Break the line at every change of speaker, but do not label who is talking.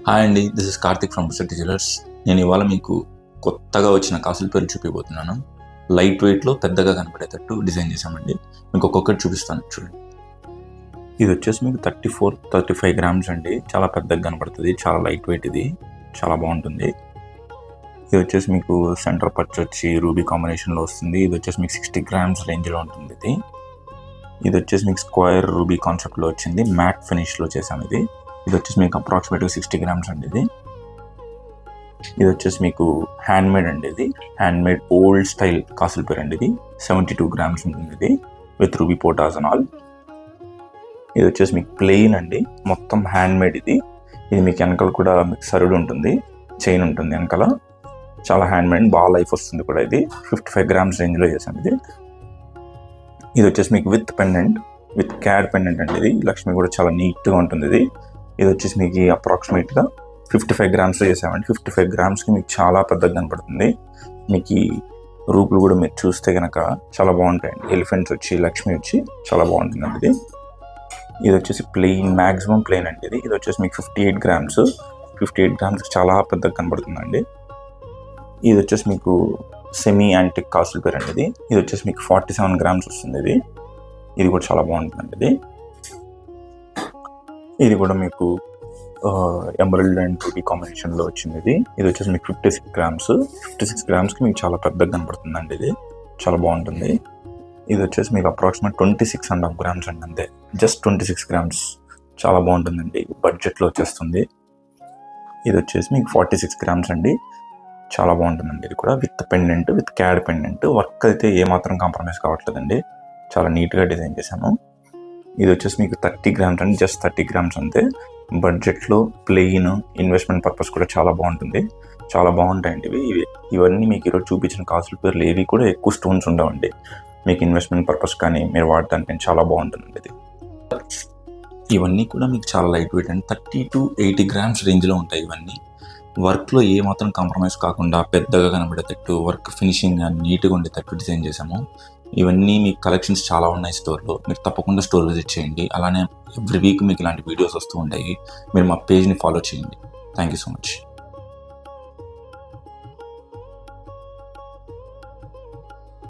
Hi అండి, this is Karthik from city jewellers. నేను ఇవాళ మీకు కొత్తగా వచ్చిన కాసుల పేరు చూపిపోతున్నాను. లైట్ వెయిట్లో పెద్దగా కనపడేటట్టు డిజైన్ చేశామండి. మీకు ఒక్కొక్కటి చూపిస్తాను చూడండి. ఇది వచ్చేసి మీకు 34-35 గ్రామ్స్ అండి. చాలా పెద్దగా కనపడుతుంది, చాలా లైట్ వెయిట్, ఇది చాలా బాగుంటుంది. ఇది వచ్చేసి మీకు సెంటర్ పర్చ్ వచ్చి రూబీ కాంబినేషన్లో వస్తుంది. ఇది వచ్చేసి మీకు 60 గ్రామ్స్ రేంజ్లో ఉంటుంది. ఇది వచ్చేసి మీకు స్క్వేర్ రూబీ కాన్సెప్ట్లో వచ్చింది, మ్యాట్ ఫినిష్లో చేశాను. ఇది వచ్చేసి మీకు అప్రాక్సిమేట్గా 60 గ్రామ్స్ అండి. ఇది వచ్చేసి మీకు హ్యాండ్మేడ్ అండి. ఇది హ్యాండ్మేడ్ ఓల్డ్ స్టైల్ కాసుల పేరు అండి. ఇది 72 గ్రామ్స్ ఉంటుంది. ఇది విత్ రూబీ పోటాస్ అండ్ ఆల్. ఇది వచ్చేసి మీకు ప్లెయిన్ అండి, మొత్తం హ్యాండ్మేడ్. ఇది మీకు వెనకాల కూడా మీకు సరుడు ఉంటుంది, చైన్ ఉంటుంది వెనకాల. చాలా హ్యాండ్మేడ్, బాగా లైఫ్ వస్తుంది కూడా. ఇది 55 గ్రామ్స్ రేంజ్లో చేశాను. ఇది వచ్చేసి మీకు with pendant, with CAD pendant అండి. ఇది లక్ష్మి కూడా చాలా నీట్గా ఉంటుంది. ఇది వచ్చేసి మీకు అప్రాక్సిమేట్గా 55 గ్రామ్స్లో చేసామండి. 55 గ్రామ్స్కి మీకు చాలా పెద్దగా కనపడుతుంది. మీకు ఈ రూపులు కూడా మీరు చూస్తే కనుక చాలా బాగుంటాయండి. ఎలిఫెంట్స్ వచ్చి లక్ష్మి వచ్చి చాలా బాగుంటుందండి. ఇది వచ్చేసి ప్లెయిన్, మ్యాక్సిమం ప్లెయిన్ అండి. ఇది వచ్చేసి మీకు 58 గ్రామ్స్. 58 గ్రామ్స్కి చాలా పెద్దగా కనపడుతుందండి. ఇది వచ్చేసి మీకు సెమీ యాంటిక్ కాసుల పేరు అండి. ఇది వచ్చేసి మీకు 47 గ్రామ్స్ వస్తుంది. ఇది కూడా చాలా బాగుంటుందండి. ఇది కూడా మీకు ఎమరల్డ్ అండ్ రూబీ కాంబినేషన్లో వచ్చింది. ఇది వచ్చేసి మీకు 56 గ్రామ్స్. 56 గ్రామ్స్కి మీకు చాలా పెద్దగా కనపడుతుందండి. ఇది చాలా బాగుంటుంది. ఇది వచ్చేసి మీకు అప్రాక్సిమేట్ 26.5 గ్రామ్స్ అండి, అంతే. జస్ట్ 26 గ్రామ్స్, చాలా బాగుంటుందండి, బడ్జెట్లో వచ్చేస్తుంది. ఇది వచ్చేసి మీకు 46 గ్రామ్స్ అండి, చాలా బాగుంటుందండి. ఇది కూడా with pendant, with CAD pendant. Work అయితే ఏమాత్రం కాంప్రమైజ్ కావట్లేదండి, చాలా నీట్గా డిజైన్ చేశాను. ఇది వచ్చేసి మీకు 30 గ్రామ్స్ అండి, జస్ట్ 30 గ్రామ్స్ అంతే. బడ్జెట్లో ప్లెయిన్, ఇన్వెస్ట్మెంట్ పర్పస్ కూడా చాలా బాగుంటుంది, చాలా బాగుంటాయండి ఇవన్నీ. మీకు ఈరోజు చూపించిన కాసుల పేర్లు ఏవి కూడా ఎక్కువ స్టోన్స్ ఉండవండి. మీకు ఇన్వెస్ట్మెంట్ పర్పస్ కానీ మీరు వాడటానికి చాలా బాగుంటుందండి. ఇవన్నీ కూడా మీకు చాలా లైట్ వెయిట్ అండి, 30 to 80 గ్రామ్స్ రేంజ్లో ఉంటాయి. ఇవన్నీ వర్క్లో ఏమాత్రం కాంప్రమైజ్ కాకుండా పెద్దగా కనబడేటట్టు, వర్క్ ఫినిషింగ్ నీట్గా ఉండేటట్టు డిజైన్ చేశాము. ఇవన్నీ మీకు కలెక్షన్స్ చాలా ఉన్నాయి స్టోర్లో, మీరు తప్పకుండా స్టోర్ విజిట్ చేయండి. అలానే ఎవ్రీ వీక్ మీకు ఇలాంటి వీడియోస్ వస్తూ ఉంటాయి. మీరు మా పేజ్ని ఫాలో చేయండి. Thank you so much.